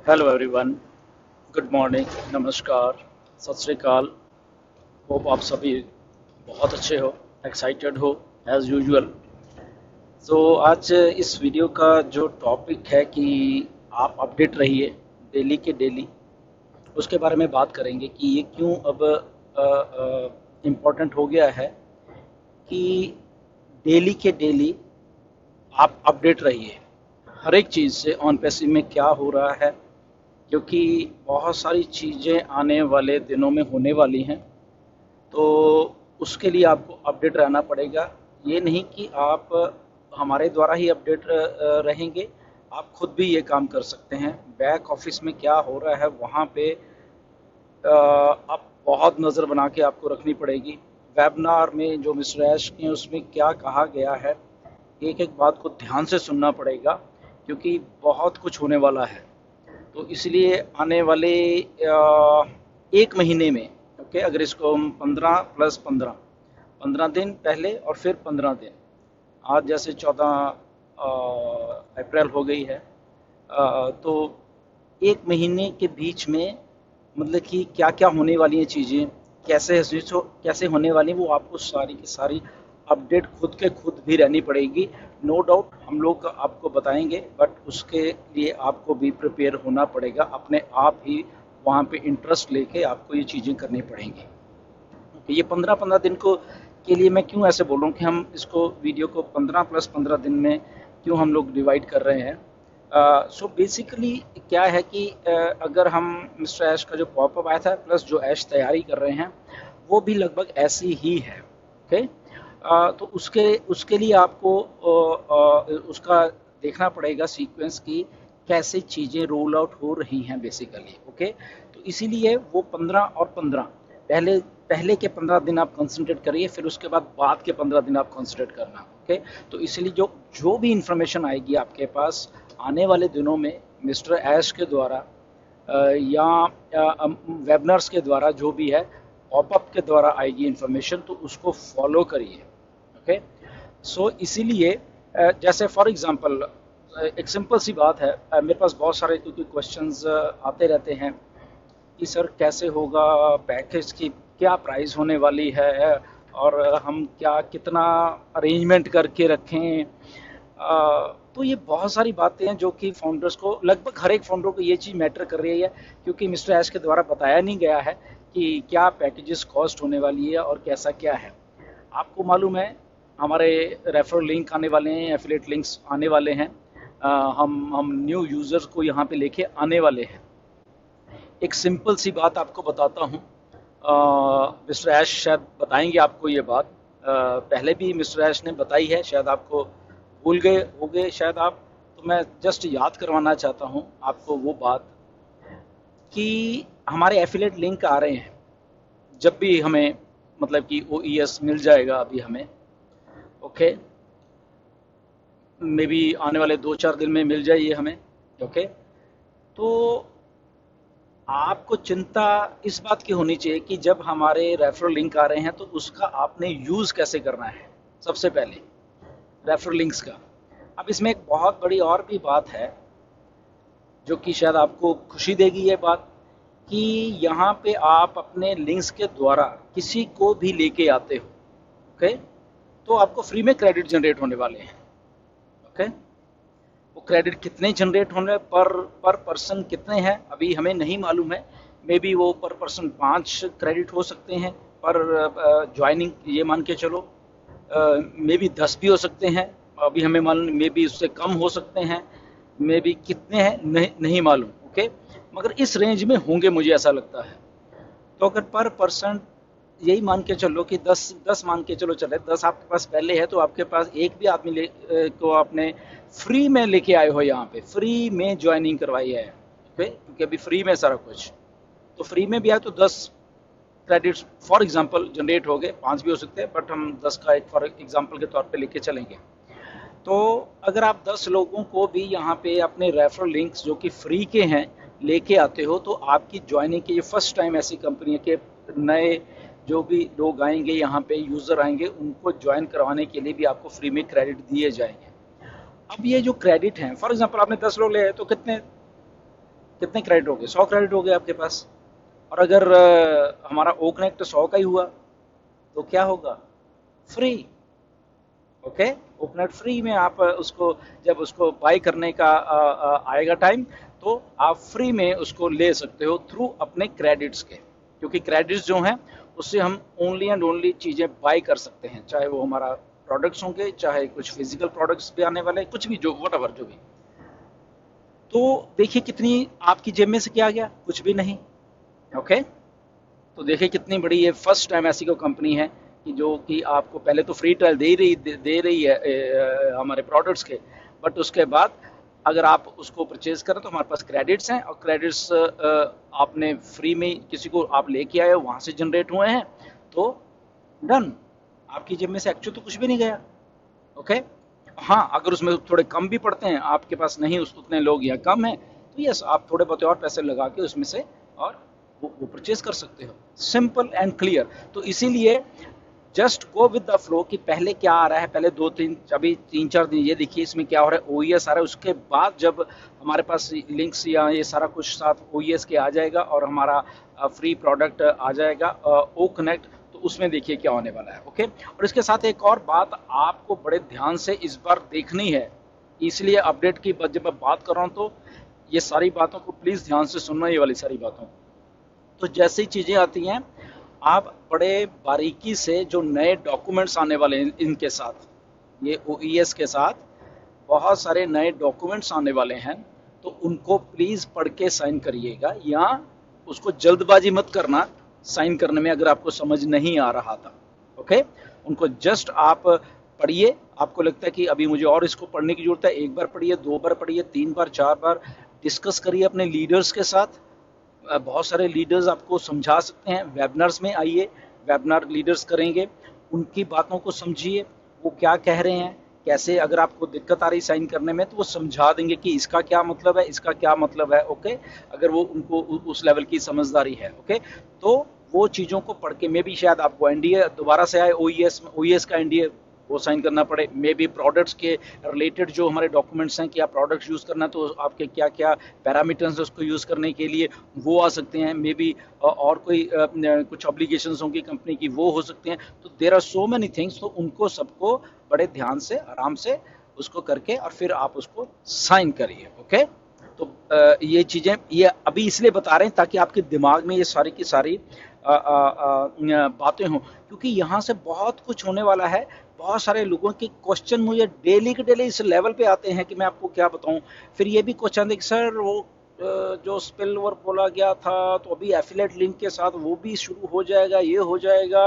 Hello everyone. Good morning. नमस्कार। सत श्री अकाल। होप आप सभी बहुत अच्छे हो, एक्साइटेड हो एज यूजुअल। तो आज इस वीडियो का जो टॉपिक है कि आप अपडेट रहिए डेली के डेली, उसके बारे में बात करेंगे कि ये क्यों अब इम्पोर्टेंट हो गया है कि डेली के डेली आप अपडेट रहिए हर एक चीज़ से ऑन पैसिव में क्या हो रहा है, क्योंकि बहुत सारी चीज़ें आने वाले दिनों में होने वाली हैं। तो उसके लिए आपको अपडेट रहना पड़ेगा। ये नहीं कि आप हमारे द्वारा ही अपडेट रहेंगे, आप खुद भी ये काम कर सकते हैं। बैक ऑफिस में क्या हो रहा है वहाँ पे आप बहुत नज़र बना के आपको रखनी पड़ेगी। वेबिनार में जो मिस्टर ऐश के उसमें क्या कहा गया है, एक एक बात को ध्यान से सुनना पड़ेगा, क्योंकि बहुत कुछ होने वाला है। तो इसलिए आने वाले एक महीने में, ओके, अगर इसको हम 15 + 15 15 दिन पहले और फिर 15 दिन, आज जैसे 14 अप्रैल हो गई है, तो एक महीने के बीच में मतलब कि क्या क्या होने वाली हैं चीज़ें, कैसे होने वाली हैं, वो आपको सारी की सारी अपडेट खुद के खुद भी रहनी पड़ेगी। नो डाउट हम लोग आपको बताएंगे, बट उसके लिए आपको भी प्रिपेयर होना पड़ेगा, अपने आप ही वहाँ पे इंटरेस्ट लेके आपको ये चीज़ें करनी पड़ेंगी। तो ये 15-15 दिन को के लिए मैं क्यों ऐसे बोल रहा हूँ कि हम इसको वीडियो को 15 + 15 दिन में क्यों हम लोग डिवाइड कर रहे हैं। सो बेसिकली क्या है कि अगर हम मिस्टर ऐश का जो पॉपअप आया था प्लस जो ऐश तैयारी कर रहे हैं वो भी लगभग ऐसी ही है। ओके। तो उसके उसके लिए आपको उसका देखना पड़ेगा सीक्वेंस की कैसे चीज़ें रोल आउट हो रही हैं बेसिकली। ओके। तो इसीलिए वो 15 और 15, पहले पहले के 15 दिन आप कंसंट्रेट करिए, फिर उसके बाद के 15 दिन आप कंसंट्रेट करना। ओके। तो इसलिए जो जो भी इंफॉर्मेशन आएगी आपके पास आने वाले दिनों में मिस्टर ऐश के द्वारा या वेबनर्स के द्वारा, जो भी है पॉपअप के द्वारा आएगी इंफॉर्मेशन, तो उसको फॉलो करिए। ओके। सो इसीलिए जैसे फॉर एग्जांपल एक सिंपल सी बात है, मेरे पास बहुत सारे क्योंकि क्वेश्चंस आते रहते हैं कि सर कैसे होगा, पैकेज की क्या प्राइस होने वाली है, और हम क्या कितना अरेंजमेंट करके रखें। तो ये बहुत सारी बातें हैं जो कि फाउंडर्स को, लगभग हर एक फाउंडर को ये चीज़ मैटर कर रही है, क्योंकि मिस्टर ऐश के द्वारा बताया नहीं गया है कि क्या पैकेजेस कॉस्ट होने वाली है और कैसा क्या है। आपको मालूम है हमारे रेफरल लिंक आने वाले हैं, एफिलेट लिंक्स आने वाले हैं। हम न्यू यूज़र्स को यहाँ पे लेके आने वाले हैं। एक सिंपल सी बात आपको बताता हूँ, मिस्टर ऐश शायद बताएंगे आपको ये बात। पहले भी मिस्टर ऐश ने बताई है, शायद आपको भूल गए होंगे शायद आप, तो मैं जस्ट याद करवाना चाहता हूँ आपको वो बात कि हमारे एफिलेट लिंक आ रहे हैं। जब भी हमें मतलब कि OES मिल जाएगा अभी हमें, ओके, मे बी आने वाले 2-4 दिन में मिल जाइए हमें। ओके। तो आपको चिंता इस बात की होनी चाहिए कि जब हमारे रेफरल लिंक आ रहे हैं तो उसका आपने यूज़ कैसे करना है। सबसे पहले रेफरल लिंक्स का। अब इसमें एक बहुत बड़ी और भी बात है जो कि शायद आपको खुशी देगी ये बात, कि यहाँ पे आप अपने लिंक्स के द्वारा किसी को भी लेके आते हो, ओके, तो आपको फ्री में क्रेडिट जनरेट होने वाले हैं। ओके। वो क्रेडिट कितने जनरेट होने पर पर्सन कितने हैं अभी हमें नहीं मालूम है। मे बी वो पर पर्सन 5 क्रेडिट हो सकते हैं पर ज्वाइनिंग, ये मान के चलो। मे बी 10 भी हो सकते हैं, अभी हमें मालूम, मे बी उससे कम हो सकते हैं, मे बी कितने हैं नहीं मालूम। ओके। मगर इस रेंज में होंगे मुझे ऐसा लगता है। तो अगर पर पर्सन यही मान के चलो कि 10 मान के चलो, चले 10 आपके पास पहले है, तो आपके पास एक भी आदमी को आपने फ्री में लेके आए हो, यहाँ पे फ्री में ज्वाइनिंग करवाई है। ओके, क्योंकि अभी फ्री में सारा कुछ, तो फ्री में भी आए तो 10 क्रेडिट्स फॉर एग्जांपल जनरेट हो गए, 5 भी हो सकते हैं, बट हम 10 का एक फॉर एग्जांपल के तौर पे लेके चलेंगे। तो अगर आप 10 लोगों को भी यहाँ पे अपने रेफरल लिंक्स जो कि फ्री के हैं लेके आते हो, तो आपकी ज्वाइनिंग की ये फर्स्ट टाइम ऐसी कंपनी है कि नए जो भी लोग आएंगे यहाँ पे, यूज़र आएंगे, उनको ज्वाइन करवाने के लिए भी आपको फ्री में क्रेडिट दिए जाएंगे। अब ये जो क्रेडिट हैं, फॉर एग्जांपल आपने 10 लोग ले तो कितने, कितने क्रेडिट हो गए? 100 क्रेडिट हो गए आपके पास। और अगर हमारा ओ कनेक्ट 100 का ही हुआ तो क्या होगा? फ्री। ओके, ओपनर फ्री में आप उसको जब उसको बाय करने का आएगा टाइम, तो आप फ्री में उसको ले सकते हो थ्रू अपने क्रेडिट्स के, क्योंकि क्रेडिट्स जो हैं उससे हम ओनली एंड ओनली चीज़ें बाय कर सकते हैं, चाहे वो हमारा प्रोडक्ट्स होंगे, चाहे कुछ फिजिकल प्रोडक्ट्स भी आने वाले, कुछ भी, जो वट जो भी। तो देखिए कितनी आपकी जेब में से क्या गया? कुछ भी नहीं। ओके, तो देखिए कितनी बड़ी ये फर्स्ट टाइम ऐसी कोई कंपनी है कि जो कि आपको पहले तो फ्री ट्रायल दे रही है हमारे प्रोडक्ट्स के, बट उसके बाद अगर आप उसको परचेज करें तो हमारे पास क्रेडिट्स हैं, और क्रेडिट्स आपने फ्री में किसी को आप लेके आए हो, वहाँ से जनरेट हुए हैं, तो डन, आपकी जेब में से एक्चुअल तो कुछ भी नहीं गया। ओके, हाँ, अगर उसमें थोड़े कम भी पड़ते हैं, आपके पास नहीं उतने लोग या कम है, तो यस, आप थोड़े बहुत और पैसे लगा के उसमें से और वो परचेज कर सकते हो। Simple and clear. तो इसीलिए just go with the flow कि पहले क्या आ रहा है, पहले दो तीन, अभी 3-4 दिन ये देखिए इसमें क्या हो रहा है, ओईएस आ रहा है, उसके बाद जब हमारे पास लिंक्स या ये सारा कुछ साथ ओईएस के आ जाएगा और हमारा फ्री प्रोडक्ट आ जाएगा ओ कनेक्ट, तो उसमें देखिए क्या होने वाला है। ओके, और इसके साथ एक और बात आपको बड़े ध्यान से इस बार देखनी है, इसलिए अपडेट की जब मैं बात कर रहा हूँ तो ये सारी बातों को प्लीज़ ध्यान से सुनना, ये वाली सारी बातों। तो जैसी चीज़ें आती हैं, आप बड़े बारीकी से जो नए डॉक्यूमेंट्स आने वाले हैं इनके साथ, ये ओईएस के साथ बहुत सारे नए डॉक्यूमेंट्स आने वाले हैं, तो उनको प्लीज़ पढ़ के साइन करिएगा, या उसको जल्दबाजी मत करना साइन करने में अगर आपको समझ नहीं आ रहा था। ओके, उनको जस्ट आप पढ़िए, आपको लगता है कि अभी मुझे और इसको पढ़ने की जरूरत है, एक बार पढ़िए, 2 बार पढ़िए, 3 बार, 4 बार डिस्कस करिए अपने लीडर्स के साथ। बहुत सारे लीडर्स आपको समझा सकते हैं, वेबिनार्स में आइए, वेबिनार लीडर्स करेंगे, उनकी बातों को समझिए, वो क्या कह रहे हैं, कैसे, अगर आपको दिक्कत आ रही साइन करने में तो वो समझा देंगे कि इसका क्या मतलब है, इसका क्या मतलब है। ओके, अगर वो उनको उस लेवल की समझदारी है। ओके, तो वो चीज़ों को पढ़ के, मे भी शायद आपको एनडीए दोबारा से आए, ओईएस का एनडीए वो साइन करना पड़े, मे बी प्रोडक्ट्स के रिलेटेड जो हमारे डॉक्यूमेंट्स हैं कि आप प्रोडक्ट्स यूज़ करना, तो आपके क्या क्या पैरामीटर्स हैं उसको यूज़ करने के लिए, वो आ सकते हैं। मे बी और कोई कुछ ऑब्लिगेशंस होंगी कंपनी की, वो हो सकते हैं। तो there are so many things, तो उनको सबको बड़े ध्यान से, आराम से उसको करके और फिर आप उसको साइन करिए। ओके, तो ये चीज़ें ये अभी इसलिए बता रहे हैं ताकि आपके दिमाग में ये सारी की सारी बातें हों, क्योंकि यहाँ से बहुत कुछ होने वाला है। बहुत सारे लोगों के क्वेश्चन मुझे डेली के डेली इस लेवल पे आते हैं कि मैं आपको क्या बताऊं। फिर ये भी क्वेश्चन है कि सर वो जो स्पिल ओवर बोला गया था, तो अभी एफिलेट लिंक के साथ वो भी शुरू हो जाएगा, ये हो जाएगा,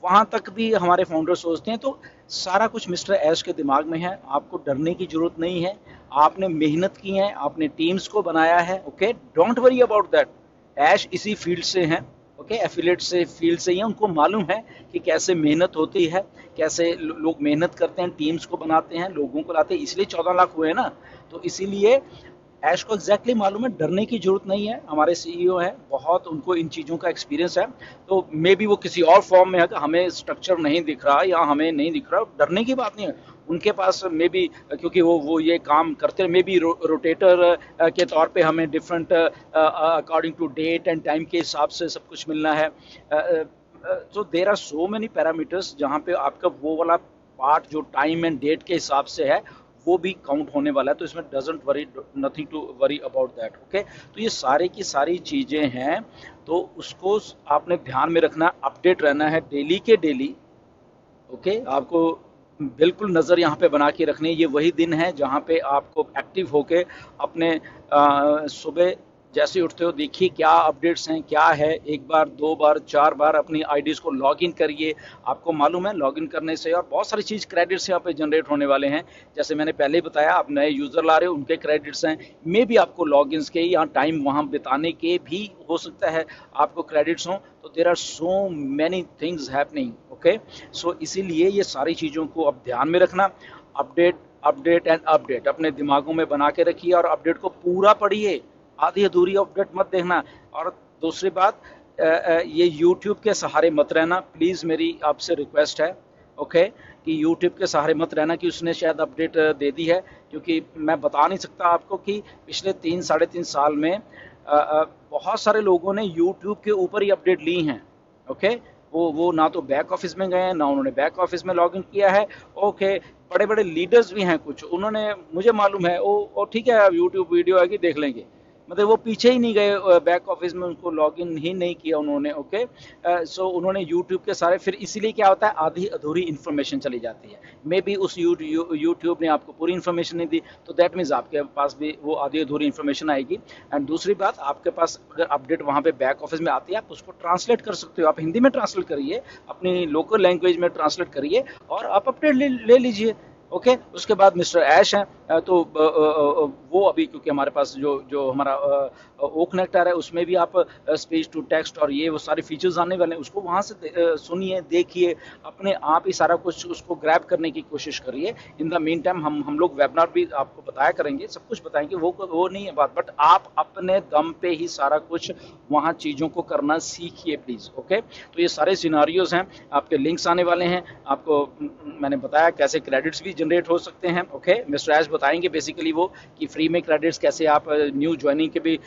वहां तक भी हमारे फाउंडर सोचते हैं। तो सारा कुछ मिस्टर ऐश के दिमाग में है, आपको डरने की जरूरत नहीं है। आपने मेहनत की है, आपने टीम्स को बनाया है। Okay, don't worry about that. Aish इसी फील्ड से हैं। ओके, एफिलेट से फील्ड से ही हैं, उनको मालूम है कि कैसे मेहनत होती है, कैसे लोग मेहनत करते हैं, टीम्स को बनाते हैं, लोगों को लाते हैं, इसलिए 14 लाख हुए ना। तो इसीलिए ऐश को एग्जैक्टली मालूम है, डरने की जरूरत नहीं है। हमारे सीईओ है, बहुत उनको इन चीज़ों का एक्सपीरियंस है। तो मे बी वो किसी और फॉर्म में है, हमें स्ट्रक्चर नहीं दिख रहा या हमें नहीं दिख रहा, डरने की बात नहीं है। उनके पास मे बी, क्योंकि वो ये काम करते हैं, मे बी रोटेटर के तौर पे हमें different according to date and time के हिसाब से सब कुछ मिलना है। तो there are so many parameters जहाँ पे आपका वो वाला पार्ट जो टाइम एंड डेट के हिसाब से है वो भी काउंट होने वाला है। तो इसमें doesn't worry, nothing to worry about that. Okay, तो ये सारे की सारी चीज़ें हैं, तो उसको आपने ध्यान में रखना, अपडेट रहना है डेली के डेली। ओके, आपको बिल्कुल नज़र यहाँ पे बना के रखनी है। ये वही दिन है जहाँ पे आपको एक्टिव होके अपने सुबह जैसे उठते हो देखिए क्या अपडेट्स हैं, क्या है, 1 बार 2 बार 4 बार अपनी आईडीज़ को लॉगिन करिए। आपको मालूम है लॉगिन करने से और बहुत सारी चीज़ क्रेडिट्स यहाँ पे जनरेट होने वाले हैं। जैसे मैंने पहले ही बताया, आप नए यूज़र ला रहे हो, उनके क्रेडिट्स हैं। मे भी आपको लॉगिन्स के या टाइम वहाँ बिताने के भी हो सकता है आपको क्रेडिट्स हों। तो there are so many things happening. Okay, so इसीलिए ये सारी चीज़ों को अब ध्यान में रखना। अपडेट अपडेट एंड अपडेट अपने दिमागों में बना के रखिए और अपडेट को पूरा पढ़िए, आधी अधूरी अपडेट मत देखना। और दूसरी बात, ये यूट्यूब के सहारे मत रहना, प्लीज़, मेरी आपसे रिक्वेस्ट है। ओके, कि यूट्यूब के सहारे मत रहना कि उसने शायद अपडेट दे दी है, क्योंकि मैं बता नहीं सकता आपको कि पिछले 3 साढ़े 3 साल में बहुत सारे लोगों ने यूट्यूब के ऊपर ही अपडेट ली हैं। ओके, वो ना तो बैक ऑफिस में गए हैं, ना उन्होंने बैक ऑफिस में लॉगिन किया है। ओके, बड़े बड़े लीडर्स भी हैं कुछ, उन्होंने, मुझे मालूम है वो ठीक है, यूट्यूब वीडियो आएगी देख लेंगे, मतलब वो पीछे ही नहीं गए बैक ऑफिस में, उनको लॉगिन ही नहीं किया उन्होंने। ओके, सो उन्होंने यूट्यूब के सारे, फिर इसीलिए क्या होता है, आधी अधूरी इन्फॉर्मेशन चली जाती है। मे बी उस यूट्यूब ने आपको पूरी इन्फॉर्मेशन नहीं दी, तो दैट मीन्स आपके पास भी वो आधी अधूरी इन्फॉर्मेशन आएगी। एंड दूसरी बात, आपके पास अगर अपडेट वहाँ पे बैक ऑफिस में आती है, आप उसको ट्रांसलेट कर सकते हो, आप हिंदी में ट्रांसलेट करिए, अपनी लोकल लैंग्वेज में ट्रांसलेट करिए और आप अपडेट ले लीजिए। ओके, उसके बाद मिस्टर ऐश हैं, तो वो अभी, क्योंकि हमारे पास जो जो हमारा ओ कनेक्टर है, उसमें भी आप स्पीच टू टेक्स्ट और ये वो सारे फीचर्स आने वाले हैं, उसको वहाँ से सुनिए, देखिए, अपने आप ही सारा कुछ उसको ग्रैब करने की कोशिश करिए। इन द मीन टाइम हम लोग वेबिनार भी आपको बताया करेंगे, सब कुछ बताएंगे, वो नहीं है बात, बट आप अपने दम पे ही सारा कुछ वहाँ चीज़ों को करना सीखिए प्लीज़। ओके, तो ये सारे सिनारियोज हैं, आपके लिंक्स आने वाले हैं, आपको मैंने बताया कैसे क्रेडिट्स भी जनरेट हो सकते हैं। ओके, मिस्टर ऐश बताएंगे बेसिकली वो कि फ्री में क्रेडिट्स कैसे आप न्यू ज्वाइनिंग के भी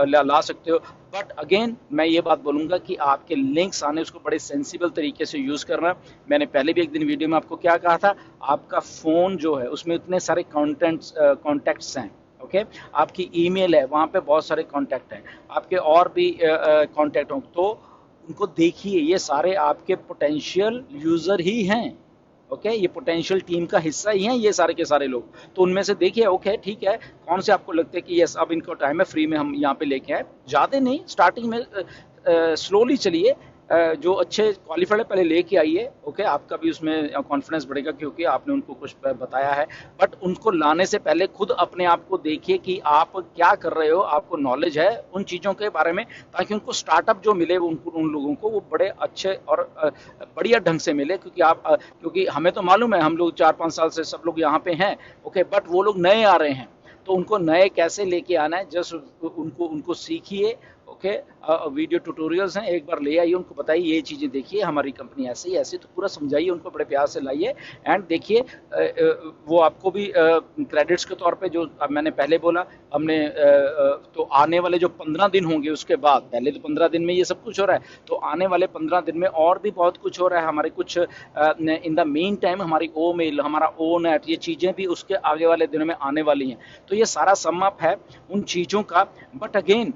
ला सकते हो। बट अगेन मैं ये बात बोलूँगा कि आपके लिंक्स आने, उसको बड़े सेंसिबल तरीके से यूज़ करना। मैंने पहले भी एक दिन वीडियो में आपको क्या कहा था, आपका फ़ोन जो है उसमें इतने सारे कॉन्टैक्ट्स हैं। ओके, आपकी ईमेल है, वहाँ पे बहुत सारे कॉन्टैक्ट हैं, आपके और भी कॉन्टैक्ट हों, तो उनको देखिए, ये सारे आपके पोटेंशियल यूज़र ही हैं। ओके, ये पोटेंशियल टीम का हिस्सा ही हैं ये सारे के सारे लोग, तो उनमें से देखिए। ओके, ठीक है, कौन से आपको लगता है कि यस अब इनको टाइम है, फ्री में हम यहाँ पे लेके आए, ज़्यादा नहीं, स्टार्टिंग में स्लोली चलिए, जो अच्छे क्वालिफाइड है पहले लेके आइए। ओके, आपका भी उसमें कॉन्फिडेंस बढ़ेगा क्योंकि आपने उनको कुछ बताया है, बट उनको लाने से पहले खुद अपने आप को देखिए कि आप क्या कर रहे हो, आपको नॉलेज है उन चीज़ों के बारे में, ताकि उनको स्टार्टअप जो मिले उनको, उन लोगों को वो बड़े अच्छे और बढ़िया ढंग से मिले, क्योंकि क्योंकि हमें तो मालूम है, हम लोग 4-5 साल से सब लोग यहाँ पे हैं। ओके, बट वो लोग नए आ रहे हैं, तो उनको नए कैसे लेके आना है, जस्ट उनको उनको सीखिए। ओके, वीडियो ट्यूटोरियल्स हैं, एक बार ले आइए, उनको बताइए ये चीज़ें देखिए, हमारी कंपनी ऐसे ही ऐसे, तो पूरा समझाइए उनको, बड़े प्यार से लाइए। एंड देखिए, वो आपको भी क्रेडिट्स के तौर पे, जो मैंने पहले बोला, हमने तो आने वाले जो 15 दिन होंगे उसके बाद, पहले तो 15 दिन में ये सब कुछ हो रहा है, तो आने वाले 15 दिन में और भी बहुत कुछ हो रहा है हमारे कुछ इन द मेन टाइम, हमारी ओ मेल, हमारा ओ नेट, ये चीज़ें भी उसके आगे वाले दिनों में आने वाली हैं। तो ये सारा सम अप है उन चीज़ों का। बट अगेन,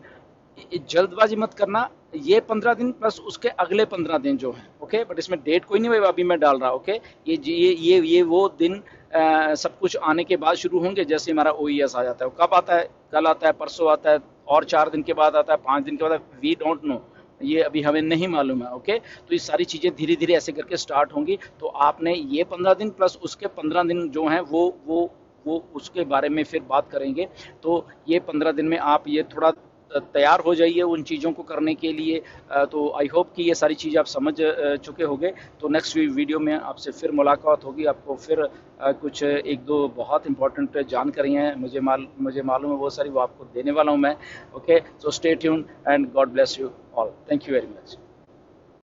जल्दबाजी मत करना, ये 15 दिन प्लस उसके अगले 15 दिन जो हैं। ओके, बट इसमें डेट कोई नहीं अभी मैं डाल रहा। ओके, ये वो दिन सब कुछ आने के बाद शुरू होंगे, जैसे हमारा OES आ जाता है। कब आता है, कल आता है, परसों आता है, और 4 दिन के बाद आता है, 5 दिन के बाद, वी डोंट नो, ये अभी हमें नहीं मालूम है। ओके, तो ये सारी चीज़ें धीरे धीरे ऐसे करके स्टार्ट होंगी। तो आपने ये 15 दिन प्लस उसके 15 दिन जो हैं वो उसके बारे में फिर बात करेंगे। तो ये 15 दिन में आप ये थोड़ा तैयार हो जाइए उन चीज़ों को करने के लिए। तो आई होप कि ये सारी चीज़ें आप समझ चुके होंगे। तो नेक्स्ट वीडियो में आपसे फिर मुलाकात होगी, आपको फिर कुछ एक दो बहुत इंपॉर्टेंट जानकारियाँ हैं, मुझे मालूम है वो सारी, वो आपको देने वाला हूँ मैं। Okay, so stay tune and God bless you all. Thank you very much.